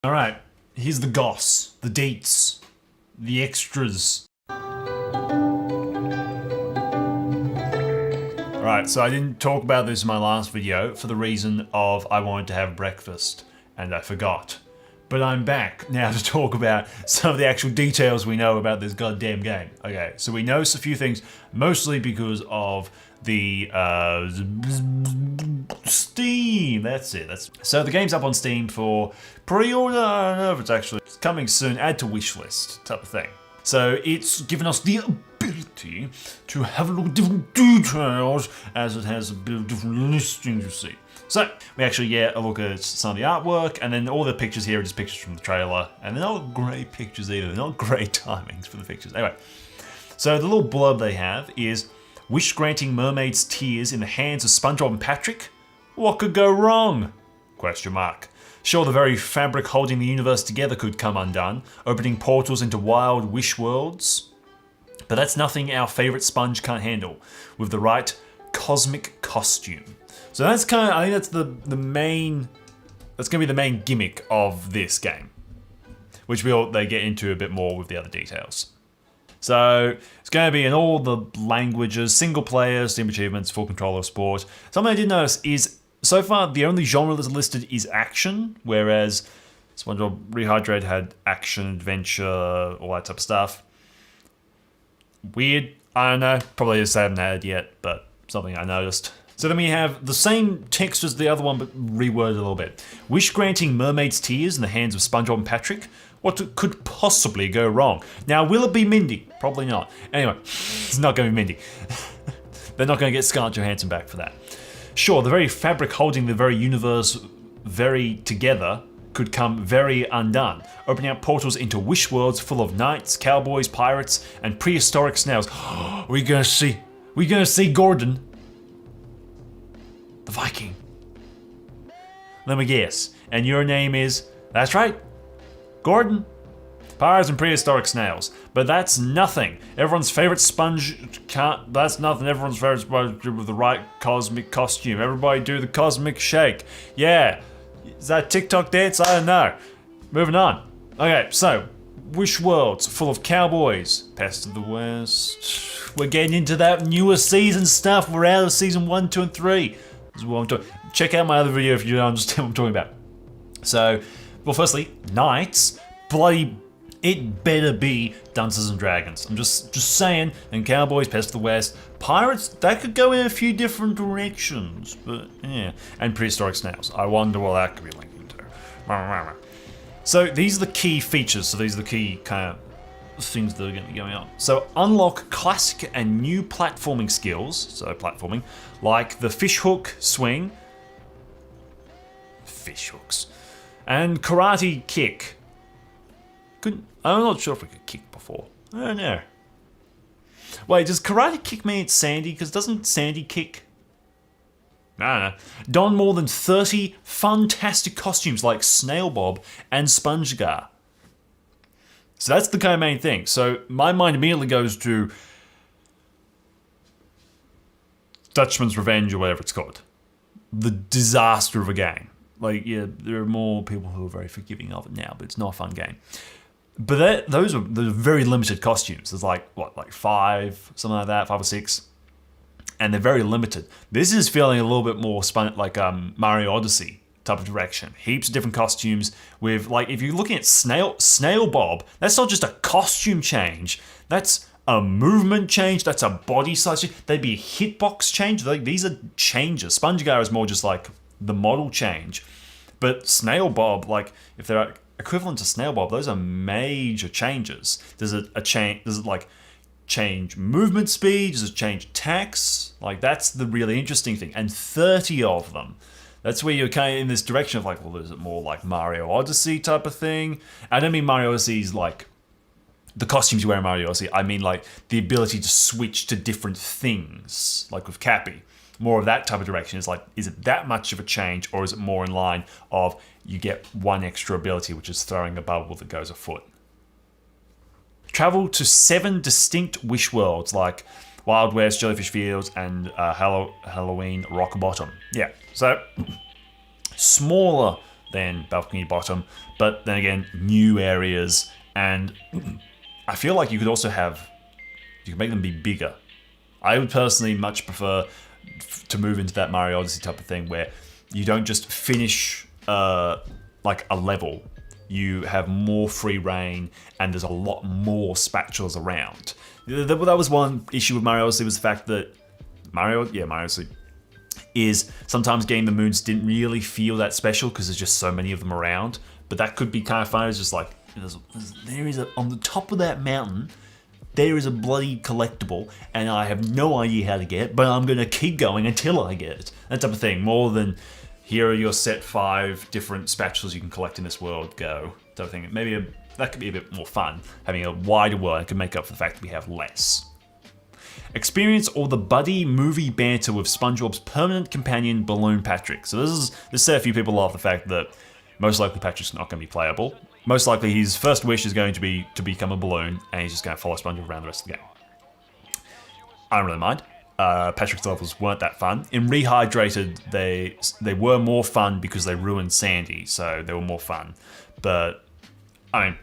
Alright, here's the goss, the dates, the extras. Alright, so I didn't talk about this in my last video for the reason of I wanted to have breakfast and I forgot. But I'm back now to talk about some of the actual details we know about this goddamn game. Okay, so we know a few things, mostly because of the Steam. That's it. So the game's up on Steam for pre-order. I don't know if it's coming soon. Add to wish list type of thing. So it's given us the ability to have a look at different details as it has a bit of different listings, you see. So we actually get a look at some of the artwork, and then all the pictures here are just pictures from the trailer, and they're not great pictures either. They're not great timings for the pictures. Anyway, so the little blurb they have is wish-granting mermaid's tears in the hands of SpongeBob and Patrick? What could go wrong? Question mark. Sure, the very fabric holding the universe together could come undone, opening portals into wild wish worlds. But that's nothing our favourite sponge can't handle, with the right cosmic costume. So that's I think that's the main, that's going to be the main gimmick of this game, which they get into a bit more with the other details. So it's going to be in all the languages, single player, Steam achievements, full controller, sport. Something I did notice is, so far the only genre that's listed is action, whereas SpongeBob Rehydrate had action, adventure, all that type of stuff. Weird, I don't know, probably just haven't had it yet, but something I noticed. So then we have the same text as the other one, but reworded a little bit. Wish-granting mermaid's tears in the hands of SpongeBob and Patrick? What could possibly go wrong? Now, will it be Mindy? Probably not. Anyway, it's not going to be Mindy. They're not going to get Scarlett Johansson back for that. Sure, the very fabric holding the very universe very together could come very undone, opening up portals into wish worlds full of knights, cowboys, pirates, and prehistoric snails. We're gonna see Gordon, the Viking. Let me guess. And your name is, that's right, Gordon. Pirates and prehistoric snails. But that's nothing. Everyone's favorite sponge that's nothing. Everyone's favorite sponge with the right cosmic costume. Everybody do the cosmic shake. Yeah. Is that TikTok dance? I don't know. Moving on. Okay, so wish worlds full of cowboys. Pest of the West. We're getting into that newer season stuff. We're out of season 1, 2, and 3. This is what I'm talking. Check out my other video if you don't understand what I'm talking about. So, well, firstly, knights. Bloody, it better be Dungeons and Dragons. I'm just saying. And cowboys, Pest of the West, pirates. That could go in a few different directions, but yeah. And prehistoric snails. I wonder what that could be linking to. So these are the key features. So these are the key kind of things that are going to be going on. So unlock classic and new platforming skills. So platforming, like the fish hook swing. Fish hooks. And karate kick. I'm not sure if we could kick before. I don't know. Wait, does karate kick mean it's Sandy? Because doesn't Sandy kick? I don't know. Don more than 30 fantastic costumes like Snail Bob and SpongeGar. So that's the kind of main thing. So my mind immediately goes to Dutchman's Revenge or whatever it's called. The disaster of a game. Like, yeah, there are more people who are very forgiving of it now, but it's not a fun game. But those are very limited costumes. There's like 5, something like that, 5 or 6, and they're very limited. This is feeling a little bit more like Mario Odyssey type of direction. Heaps of different costumes with, like, if you're looking at Snail Bob, that's not just a costume change. That's a movement change. That's a body size change. They'd be a hitbox change. Like, these are changes. SpongeGar is more just like the model change, but Snail Bob, like, if they're equivalent to Snail Bob, those are major changes. Does it change movement speed? Does it change attacks? Like, that's the really interesting thing. And 30 of them. That's where you're kind of in this direction of like, well, is it more like Mario Odyssey type of thing? I don't mean Mario Odyssey's like the costumes you wear in Mario Odyssey. I mean like the ability to switch to different things, like with Cappy. More of that type of direction. Is like, is it that much of a change, or is it more in line of you get one extra ability, which is throwing a bubble that goes afoot? Travel to 7 distinct wish worlds, like Wild West, Jellyfish Fields, and Halloween Rock Bottom. Yeah, so smaller than Bikini Bottom, but then again, new areas, and I feel like you could make them be bigger. I would personally much prefer to move into that Mario Odyssey type of thing where you don't just finish like a level. You have more free reign, and there's a lot more spatulas around. That was one issue with Mario Odyssey, was the fact that Mario Odyssey is sometimes getting the moons didn't really feel that special because there's just so many of them around. But that could be kind of fun. It's just like, on the top of that mountain, there is a bloody collectible, and I have no idea how to get it, but I'm going to keep going until I get it. That type of thing, more than here are your set 5 different spatulas you can collect in this world, go. Type of thing. Maybe that could be a bit more fun, having a wider world. It could make up for the fact that we have less. Experience all the buddy movie banter with SpongeBob's permanent companion, Balloon Patrick. So this set a few people off the fact that most likely Patrick's not going to be playable. Most likely his first wish is going to be to become a balloon, and he's just going to follow SpongeBob around the rest of the game. I don't really mind. Patrick's levels weren't that fun. In Rehydrated, they were more fun because they ruined Sandy, so they were more fun. But, I mean,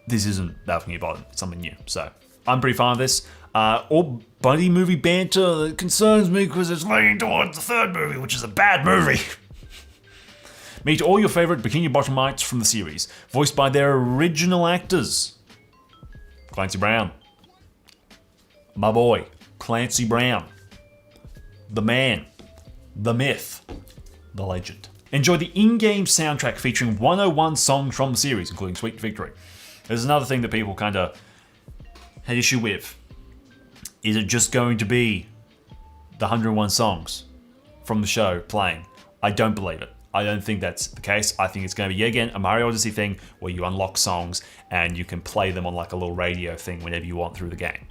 this isn't Balcony Bottom, it's something new, so I'm pretty fine with this. All buddy movie banter that concerns me because it's leaning towards the third movie, which is a bad movie. Meet all your favourite Bikini Bottomites from the series, voiced by their original actors. Clancy Brown. My boy, Clancy Brown. The man. The myth. The legend. Enjoy the in-game soundtrack featuring 101 songs from the series, including Sweet Victory. There's another thing that people kind of had issue with. Is it just going to be the 101 songs from the show playing? I don't believe it. I don't think that's the case. I think it's going to be, yet again, a Mario Odyssey thing where you unlock songs and you can play them on like a little radio thing whenever you want through the game.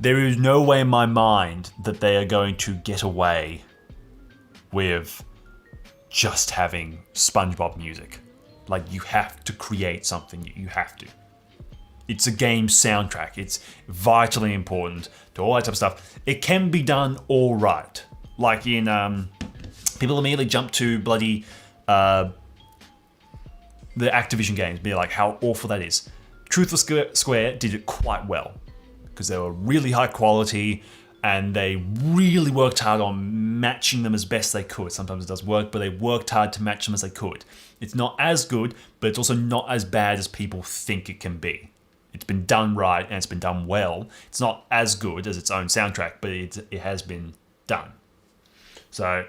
There is no way in my mind that they are going to get away with just having SpongeBob music. Like, you have to create something. You have to. It's a game soundtrack. It's vitally important to all that type of stuff. It can be done all right. Like in... people immediately jump to bloody the Activision games, be like how awful that is. Truthless Square did it quite well because they were really high quality and they really worked hard on matching them as best they could. Sometimes it does work, but they worked hard to match them as they could. It's not as good, but it's also not as bad as people think it can be. It's been done right and it's been done well. It's not as good as its own soundtrack, but it has been done. So...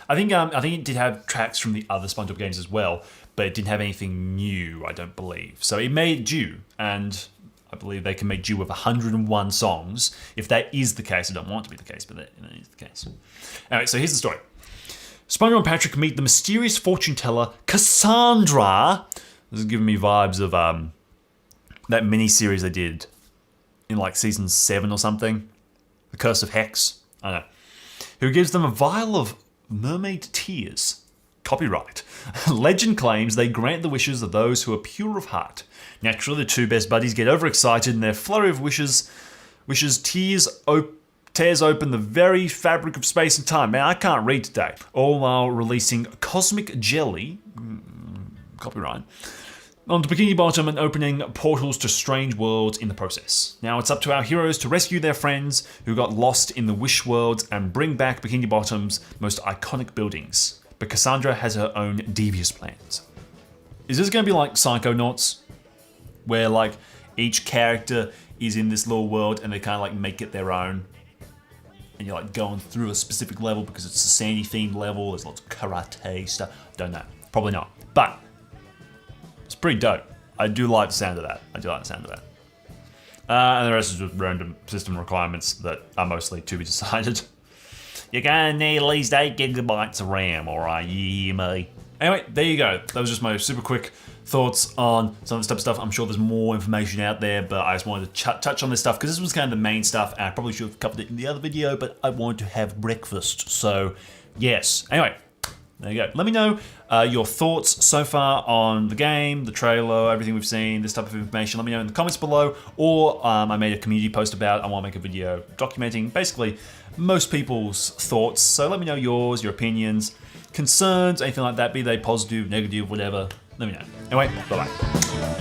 I think it did have tracks from the other SpongeBob games as well, but it didn't have anything new, I don't believe. So it made due, and I believe they can make due with 101 songs. If that is the case, I don't want it to be the case, but that is the case. Anyway, so here's the story. SpongeBob and Patrick meet the mysterious fortune teller, Cassandra. This is giving me vibes of that mini-series they did in like season 7 or something. The Curse of Hex. I don't know. Who gives them a vial of mermaid tears. Copyright. Legend claims they grant the wishes of those who are pure of heart. Naturally, the two best buddies get overexcited in their flurry of wishes tears open the very fabric of space and time. Man, I can't read today. All while releasing cosmic jelly, copyright, onto Bikini Bottom and opening portals to strange worlds in the process. Now it's up to our heroes to rescue their friends who got lost in the Wish worlds and bring back Bikini Bottom's most iconic buildings. But Cassandra has her own devious plans. Is this going to be like Psychonauts? Where like each character is in this little world and they kind of like make it their own? And you're like going through a specific level because it's a Sandy themed level, there's lots of karate stuff. Don't know. Probably not. But it's pretty dope. I do like the sound of that. And the rest is just random system requirements that are mostly to be decided. You're gonna need at least 8 gigabytes of RAM, alright? You hear me? Anyway, there you go. That was just my super quick thoughts on some of the stuff. I'm sure there's more information out there, but I just wanted to touch on this stuff because this was kind of the main stuff, and I probably should have covered it in the other video, but I wanted to have breakfast. So, yes. Anyway. There you go. Let me know your thoughts so far on the game, the trailer, everything we've seen, this type of information. Let me know in the comments below, or I made a community post about it. I want to make a video documenting basically most people's thoughts. So let me know yours, your opinions. concerns, anything like that, be they positive, negative, whatever, let me know. Anyway, bye-bye.